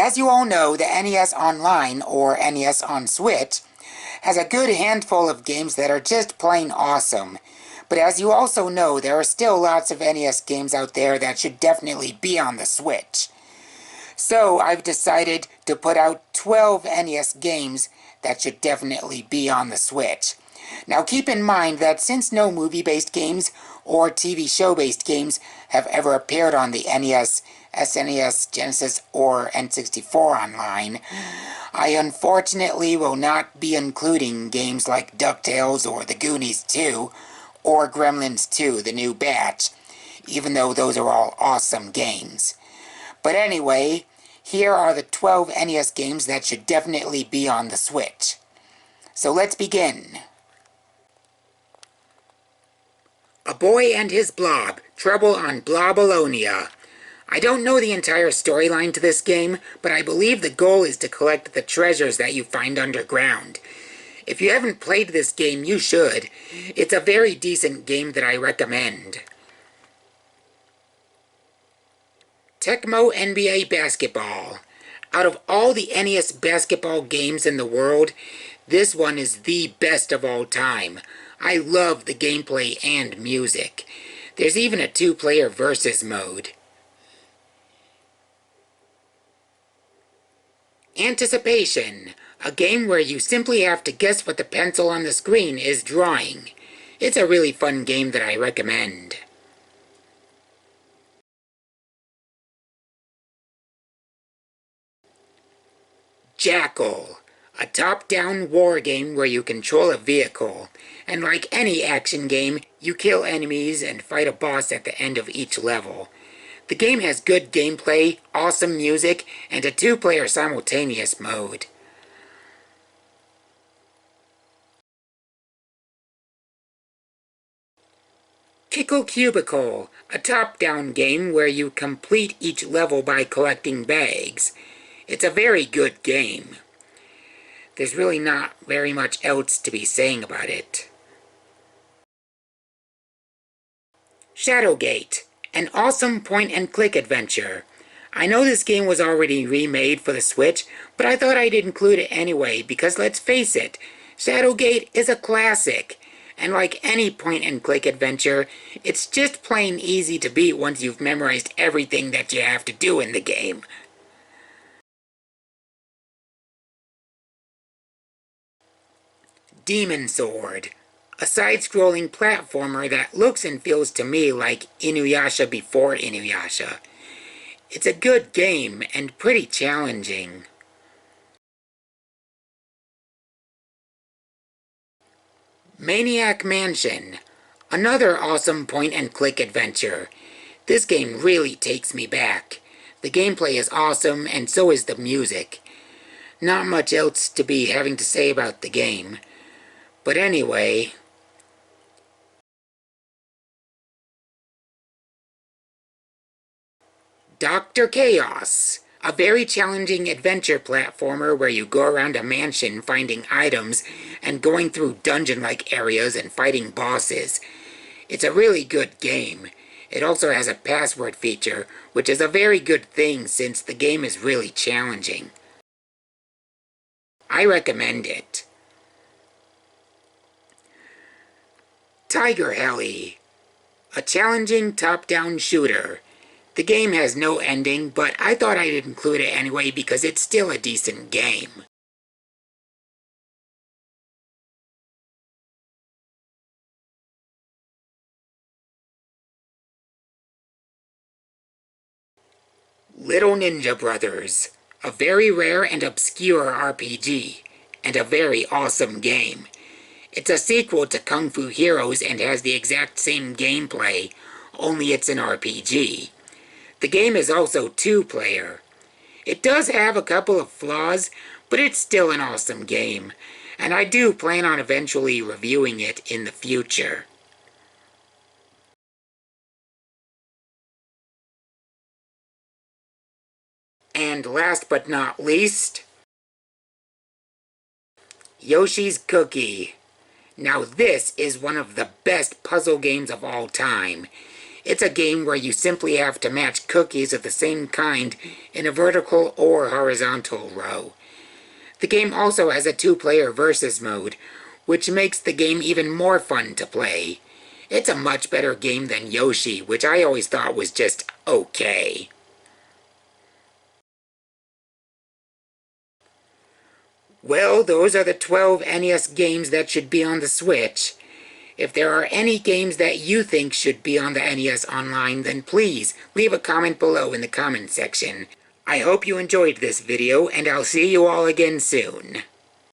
As you all know, the NES Online, or NES on Switch, has a good handful of games that are just plain awesome. But as you also know, there are still lots of NES games out there that should definitely be on the Switch. So I've decided to put out 12 NES games that should definitely be on the Switch. Now keep in mind that since no movie-based games or TV show-based games have ever appeared on the NES, SNES, Genesis, or N64 Online, I unfortunately will not be including games like DuckTales or The Goonies 2, or Gremlins 2, the new batch, even though those are all awesome games. But anyway, here are the 12 NES games that should definitely be on the Switch. So let's begin. A Boy and His Blob, Trouble on Blobolonia. I don't know the entire storyline to this game, but I believe the goal is to collect the treasures that you find underground. If you haven't played this game, you should. It's a very decent game that I recommend. Tecmo NBA Basketball. Out of all the NES basketball games in the world, this one is the best of all time. I love the gameplay and music. There's even a 2-player versus mode. Anticipation. A game where you simply have to guess what the pencil on the screen is drawing. It's a really fun game that I recommend. Jackal. A top-down war game where you control a vehicle. And like any action game, you kill enemies and fight a boss at the end of each level. The game has good gameplay, awesome music, and a 2-player simultaneous mode. Kickle Cubicle, a top-down game where you complete each level by collecting bags. It's a very good game. There's really not very much else to be saying about it. Shadowgate, an awesome point-and-click adventure. I know this game was already remade for the Switch, but I thought I'd include it anyway because let's face it, Shadowgate is a classic. And like any point-and-click adventure, it's just plain easy to beat once you've memorized everything that you have to do in the game. Demon Sword, a side-scrolling platformer that looks and feels to me like Inuyasha before Inuyasha. It's a good game and pretty challenging. Maniac Mansion, another awesome point-and-click adventure. This game really takes me back. The gameplay is awesome and so is the music. Not much else to be having to say about the game. But anyway... Dr. Chaos, a very challenging adventure platformer where you go around a mansion finding items and going through dungeon-like areas and fighting bosses. It's a really good game. It also has a password feature, which is a very good thing since the game is really challenging. I recommend it. Tiger Heli, a challenging top-down shooter. The game has no ending, but I thought I'd include it anyway because it's still a decent game. Little Ninja Brothers, a very rare and obscure RPG, and a very awesome game. It's a sequel to Kung Fu Heroes and has the exact same gameplay, only it's an RPG. The game is also 2-player. It does have a couple of flaws, but it's still an awesome game, and I do plan on eventually reviewing it in the future. And last but not least, Yoshi's Cookie. Now this is one of the best puzzle games of all time. It's a game where you simply have to match cookies of the same kind in a vertical or horizontal row. The game also has a two-player versus mode, which makes the game even more fun to play. It's a much better game than Yoshi, which I always thought was just okay. Well, those are the 12 NES games that should be on the Switch. If there are any games that you think should be on the NES Online, then please leave a comment below in the comment section. I hope you enjoyed this video, and I'll see you all again soon.